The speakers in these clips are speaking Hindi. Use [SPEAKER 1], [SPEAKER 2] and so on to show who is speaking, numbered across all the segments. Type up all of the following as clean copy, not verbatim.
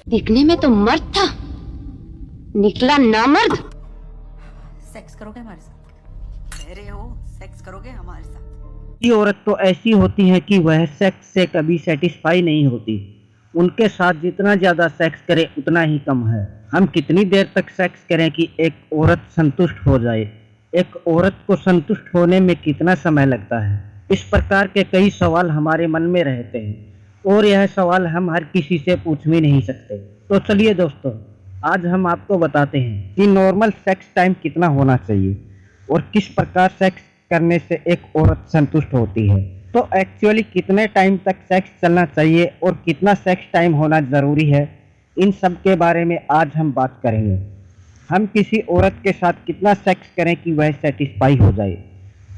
[SPEAKER 1] दिखने में तो मर्द था, निकला नामर्द।
[SPEAKER 2] सेक्स करोगे हमारे साथ? कह रहे हो सेक्स करोगे हमारे साथ?
[SPEAKER 3] ये औरत तो ऐसी होती है कि वह सेक्स से कभी सेटिस्फाई नहीं होती। उनके साथ जितना ज़्यादा सेक्स करें उतना ही कम है। हम कितनी देर तक सेक्स करें कि एक औरत संतुष्ट हो जाए? एक औरत को संतुष्ट होने में कितना समय लगता है? इस प्रकार के कई सवाल हमारे मन में रहते हैं और यह सवाल हम हर किसी से पूछ भी नहीं सकते। तो चलिए दोस्तों, आज हम आपको बताते हैं कि नॉर्मल सेक्स टाइम कितना होना चाहिए और किस प्रकार सेक्स करने से एक औरत संतुष्ट होती है। तो एक्चुअली कितने टाइम तक सेक्स चलना चाहिए और कितना सेक्स टाइम होना ज़रूरी है, इन सब के बारे में आज हम बात करेंगे। हम किसी औरत के साथ कितना सेक्स करें कि वह सेटिस्फाई हो जाए।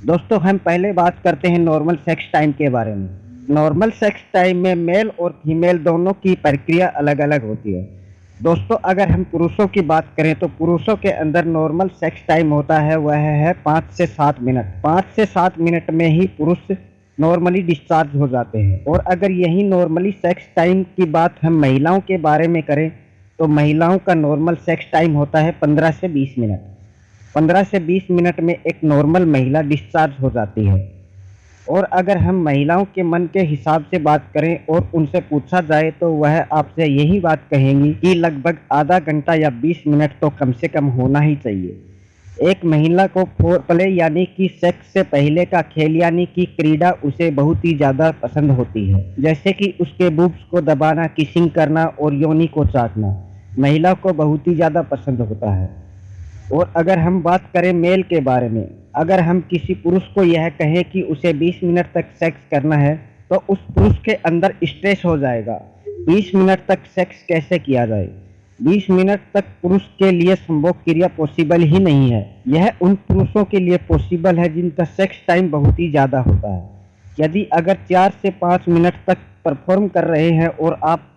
[SPEAKER 3] दोस्तों, हम पहले बात करते हैं नॉर्मल सेक्स टाइम के बारे में। नॉर्मल सेक्स टाइम में मेल और फीमेल दोनों की प्रक्रिया अलग अलग होती है। दोस्तों, अगर हम पुरुषों की बात करें तो पुरुषों के अंदर नॉर्मल सेक्स टाइम होता है वह है 5 से 7 मिनट। 5 से 7 मिनट में ही पुरुष नॉर्मली डिस्चार्ज हो जाते हैं। और अगर यही नॉर्मली सेक्स टाइम की बात हम महिलाओं के बारे में करें तो महिलाओं का नॉर्मल सेक्स टाइम होता है 15 से 20 मिनट। 15 से 20 मिनट में एक नॉर्मल महिला डिस्चार्ज हो जाती है। और अगर हम महिलाओं के मन के हिसाब से बात करें और उनसे पूछा जाए तो वह आपसे यही बात कहेंगी कि लगभग आधा घंटा या 20 मिनट तो कम से कम होना ही चाहिए। एक महिला को फोरप्ले यानी कि सेक्स से पहले का खेल यानी कि क्रीड़ा उसे बहुत ही ज़्यादा पसंद होती है, जैसे कि उसके बूब्स को दबाना, किसिंग करना और योनि को चाटना महिला को बहुत ही ज़्यादा पसंद होता है। और अगर हम बात करें मेल के बारे में, अगर हम किसी पुरुष को यह कहें कि उसे 20 मिनट तक सेक्स करना है तो उस पुरुष के अंदर स्ट्रेस हो जाएगा। 20 मिनट तक सेक्स कैसे किया जाए? 20 मिनट तक पुरुष के लिए संभोग क्रिया पॉसिबल ही नहीं है। यह उन पुरुषों के लिए पॉसिबल है जिनका सेक्स टाइम बहुत ही ज़्यादा होता है। यदि अगर 4 से 5 मिनट तक परफॉर्म कर रहे हैं और आप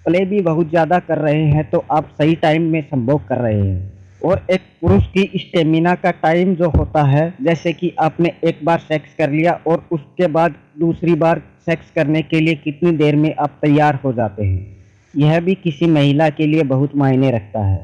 [SPEAKER 3] प्ले भी बहुत ज़्यादा कर रहे हैं तो आप सही टाइम में संभोग कर रहे हैं। और एक पुरुष की स्टेमिना का टाइम जो होता है, जैसे कि आपने एक बार सेक्स कर लिया और उसके बाद दूसरी बार सेक्स करने के लिए कितनी देर में आप तैयार हो जाते हैं, यह भी किसी महिला के लिए बहुत मायने रखता है।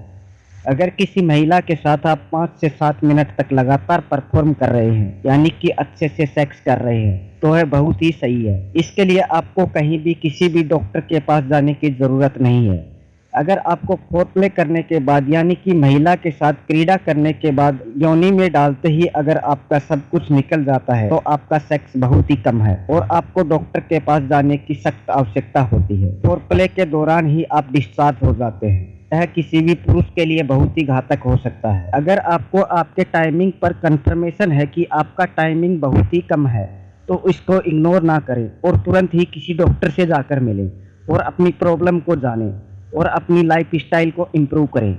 [SPEAKER 3] अगर किसी महिला के साथ आप 5 से 7 मिनट तक लगातार परफॉर्म कर रहे हैं यानी कि अच्छे से सेक्स कर रहे हैं तो यह बहुत ही सही है। इसके लिए आपको कहीं भी किसी भी डॉक्टर के पास जाने की ज़रूरत नहीं है। अगर आपको फोरप्ले करने के बाद यानी कि महिला के साथ क्रीड़ा करने के बाद योनि में डालते ही अगर आपका सब कुछ निकल जाता है तो आपका सेक्स बहुत ही कम है और आपको डॉक्टर के पास जाने की सख्त आवश्यकता होती है। फोरप्ले के दौरान ही आप डिस्चार्ज हो जाते हैं। यह किसी भी पुरुष के लिए बहुत ही घातक हो सकता है। अगर आपको आपके टाइमिंग पर कंफर्मेशन है कि आपका टाइमिंग बहुत ही कम है तो इसको इग्नोर ना करें और तुरंत ही किसी डॉक्टर से जाकर मिलें और अपनी प्रॉब्लम को जानें और अपनी लाइफ स्टाइल को इम्प्रूव करें।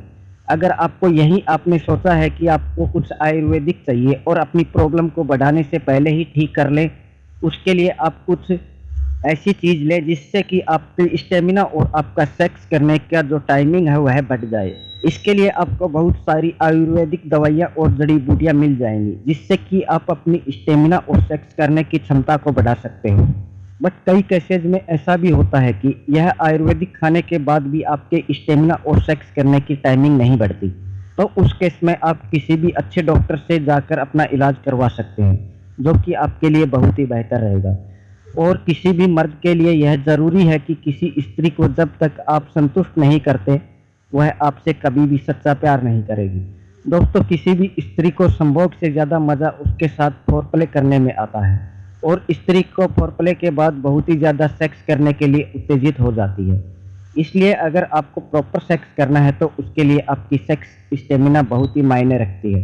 [SPEAKER 3] अगर आपको यही आपने सोचा है कि आपको कुछ आयुर्वेदिक चाहिए और अपनी प्रॉब्लम को बढ़ाने से पहले ही ठीक कर लें, उसके लिए आप कुछ ऐसी चीज़ लें जिससे कि आपकी स्टेमिना और आपका सेक्स करने का जो टाइमिंग है वह बढ़ जाए। इसके लिए आपको बहुत सारी आयुर्वेदिक दवाइयाँ और जड़ी बूटियाँ मिल जाएंगी जिससे कि आप अपनी स्टेमिना और सेक्स करने की क्षमता को बढ़ा सकते हो। बट कई केसेज में ऐसा भी होता है कि यह आयुर्वेदिक खाने के बाद भी आपके स्टेमिना और सेक्स करने की टाइमिंग नहीं बढ़ती, तो उस केस में आप किसी भी अच्छे डॉक्टर से जाकर अपना इलाज करवा सकते हैं, जो कि आपके लिए बहुत ही बेहतर रहेगा। और किसी भी मर्द के लिए यह ज़रूरी है कि किसी स्त्री को जब तक आप संतुष्ट नहीं करते वह आपसे कभी भी सच्चा प्यार नहीं करेगी। दोस्तों, किसी भी स्त्री को संभोग से ज़्यादा मज़ा उसके साथ फोरप्ले करने में आता है और स्त्री को फोरप्ले के बाद बहुत ही ज़्यादा सेक्स करने के लिए उत्तेजित हो जाती है। इसलिए अगर आपको प्रॉपर सेक्स करना है तो उसके लिए आपकी सेक्स स्टेमिना बहुत ही मायने रखती है।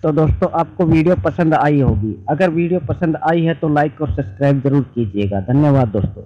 [SPEAKER 3] तो दोस्तों, आपको वीडियो पसंद आई होगी। अगर वीडियो पसंद आई है तो लाइक और सब्सक्राइब जरूर कीजिएगा। धन्यवाद दोस्तों।